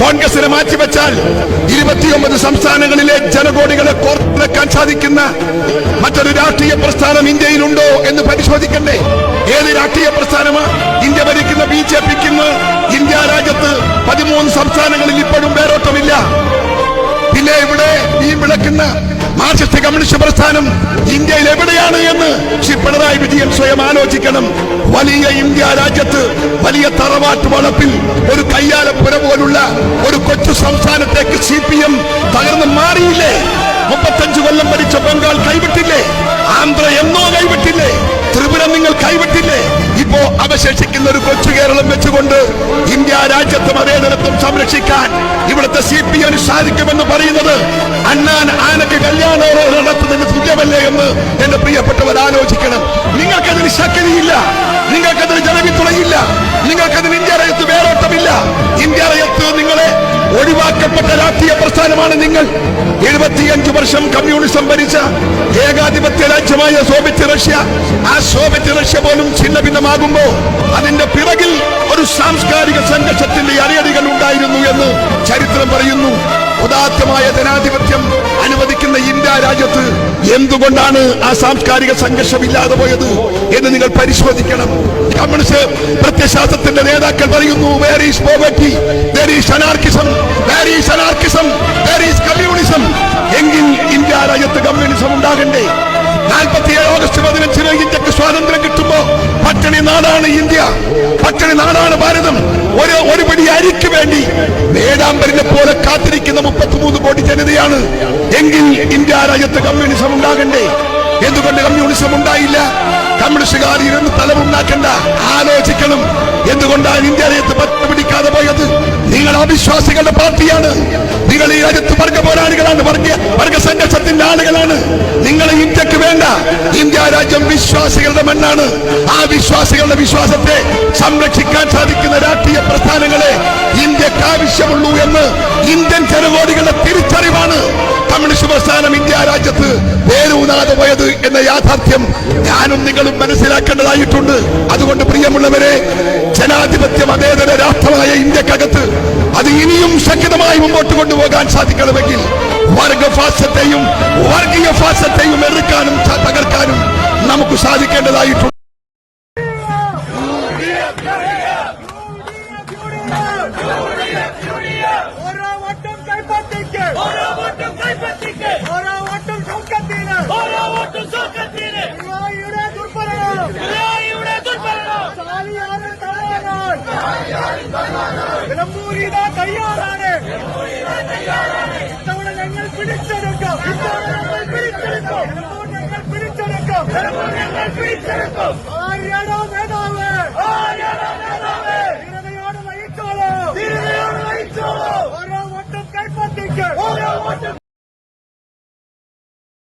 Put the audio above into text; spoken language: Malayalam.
കോൺഗ്രസിനെ മാറ്റിവെച്ചാൽ 29 സംസ്ഥാനങ്ങളിലെ ജനകോടികളെ കോർത്തിണക്കാൻ സാധിക്കുന്ന മറ്റൊരു രാഷ്ട്രീയ പ്രസ്ഥാനം ഇന്ത്യയിലുണ്ടോ എന്ന് പരിശോധിക്കണ്ടേ? ഏത് രാഷ്ട്രീയ പ്രസ്ഥാനമാണ്? ഇന്ത്യ ഭരിക്കുന്ന BJPക്ക് ഇന്ത്യ രാജ്യത്ത് 13 സംസ്ഥാനങ്ങളിൽ ഇപ്പോഴും വേരോട്ടമില്ല. പിന്നെ ഇവിടെ ഈ വിളക്കുന്ന മാർക്സിസ്റ്റ് കമ്മ്യൂണിസ്റ്റ് പ്രസ്ഥാനം ഇന്ത്യയിൽ എവിടെയാണ് എന്ന് ശ്രീ പിണറായി വിജയൻ സ്വയം ആലോചിക്കണം. വലിയ ഇന്ത്യ രാജ്യത്ത് വലിയ തറവാട്ട് വളപ്പിൽ ഒരു കയ്യാലപ്പുര പോലുള്ള ഒരു കൊച്ചു സംസ്ഥാനത്തേക്ക് CPM തകർന്ന് മാറിയില്ലേ? 35 കൊല്ലം ഭരിച്ച ബംഗാൾ കൈവിട്ടില്ലേ? ആന്ധ്ര എന്നോ കൈവിട്ടില്ലേ? ത്രിപുര നിങ്ങൾ കൈവിട്ടില്ലേ? ഇപ്പോ അവശേഷിക്കുന്ന ഒരു കൊച്ചു കേരളം വെച്ചുകൊണ്ട് ഇന്ത്യ രാജ്യത്ത് മതേതരത്വം സംരക്ഷിക്കാൻ ഇവിടുത്തെ CPM സാധിക്കുമെന്ന് പറയുന്നത് ആനക്ക് കല്യാണം നടത്തുന്നതിന് തുല്യമല്ലേ എന്ന് എന്റെ പ്രിയപ്പെട്ടവർ ആലോചിക്കണം. നിങ്ങൾക്കതിന് ശക്തിയില്ല, നിങ്ങൾക്കതിന് ജനപിന്തുണയില്ല, നിങ്ങൾക്കതിന് ഇന്ത്യ രാജ്യത്ത് വേരോട്ടമില്ല. ഇന്ത്യ രാജ്യത്ത് നിങ്ങളെ ഒഴിവാക്കപ്പെട്ട രാഷ്ട്രീയ പ്രസ്ഥാനമാണ് നിങ്ങൾ. 75 വർഷം കമ്മ്യൂണിസം ഭരിച്ച ഏകാധിപത്യ രാജ്യമായ സോവിയറ്റ് റഷ്യ, ആ സോവിയറ്റ് റഷ്യ പോലും ഛിന്ന ഭിന്നമാകുമ്പോ അതിന്റെ പിറകിൽ ഒരു സാംസ്കാരിക സംഘർഷത്തിന്റെ അരയടികൾ ഉണ്ടായിരുന്നു എന്ന് ചരിത്രം പറയുന്നു. ഉദാത്തമായ ജനാധിപത്യം അനുവദിക്കുന്ന ഇന്ത്യ രാജ്യത്ത് എന്തുകൊണ്ടാണ് ആ സാംസ്കാരിക സംഘർഷം ഇല്ലാതെ പോയത് എന്ന് നിങ്ങൾ പരിശോധിക്കണം. കമ്മ്യൂണിസ്റ്റ് പ്രത്യയശാസ്ത്രത്തിന്റെ നേതാക്കൾ പറയുന്നു, where is poverty there is anarchism, where is anarchism there is communism. എങ്കിൽ ഇന്ത്യ രാജ്യത്ത് കമ്മ്യൂണിസം ഉണ്ടാകണ്ടേ? 47 ഓഗസ്റ്റ് 15 ഇന്ത്യക്ക് സ്വാതന്ത്ര്യം കിട്ടുമ്പോ പട്ടിണി നാടാണ് ഇന്ത്യ, പട്ടിണി നാടാണ് ഭാരതം. ഒരു പിടി അരിക്ക് വേണ്ടി വേടാമ്പരിനെ പോലെ കാത്തിരിക്കുന്ന 33 കോടി ജനതയാണ്. എങ്കിൽ ഇന്ത്യ രാജ്യത്ത് കമ്മ്യൂണിസം ഉണ്ടാകണ്ടേ? എന്തുകൊണ്ട് കമ്മ്യൂണിസം ഉണ്ടായില്ല? കമ്മ്യൂണിസ്റ്റുകാർ ഇരുന്ന് തലമുണ്ടാക്കണ്ട, ആലോചിക്കണം. എന്തുകൊണ്ടാണ് ഇന്ത്യ രാജ്യത്ത് പത്ത് പിടിക്കാതെ പോയത്? നിങ്ങൾ അവിശ്വാസികളുടെ പാർട്ടിയാണ്. നിങ്ങൾ ഈ രാജ്യത്ത് വർഗ പോരാളികളാണ്, വർഗ സംഘർഷത്തിന്റെ ആളുകളാണ്. നിങ്ങളെ ഇന്ത്യക്ക് വേണ്ട. ഇന്ത്യ രാജ്യം വിശ്വാസികളുടെ മണ്ണാണ്. ആ വിശ്വാസികളുടെ വിശ്വാസത്തെ സംരക്ഷിക്കാൻ സാധിക്കുന്ന രാഷ്ട്രീയ പ്രസ്ഥാനങ്ങളെ ഇന്ത്യക്ക് ആവശ്യമുള്ളൂ എന്ന് ഇന്ത്യൻ ജനകോടികളുടെ തിരിച്ചറിവാണ് കമ്മ്യൂണിസ്റ്റ് പ്രസ്ഥാനം ഇന്ത്യ രാജ്യത്ത് വേരൂന്നാതെ പോയത് എന്ന യാഥാർത്ഥ്യം ഞാനും നിങ്ങളും മനസ്സിലാക്കേണ്ടതായിട്ടുണ്ട്. അതുകൊണ്ട് പ്രിയമുള്ളവരെ, ജനാധിപത്യ മതേതര രാഷ്ട്രമായ ഇന്ത്യക്കകത്ത് അത് ഇനിയും ശക്തമായി മുമ്പോട്ട് കൊണ്ടുപോകാൻ സാധിക്കണമെങ്കിൽ വർഗഫാസത്തെയും വർഗീയ ഫാസത്തെയും എതിർക്കാനും തകർക്കാനും നമുക്ക് സാധിക്കേണ്ടതായിട്ടുണ്ട്. തയ്യാറാണ്. ഇത്തവണ ഞങ്ങൾ പിടിച്ചെടുക്കും, ഞങ്ങൾ പിടിച്ചെടുക്കും.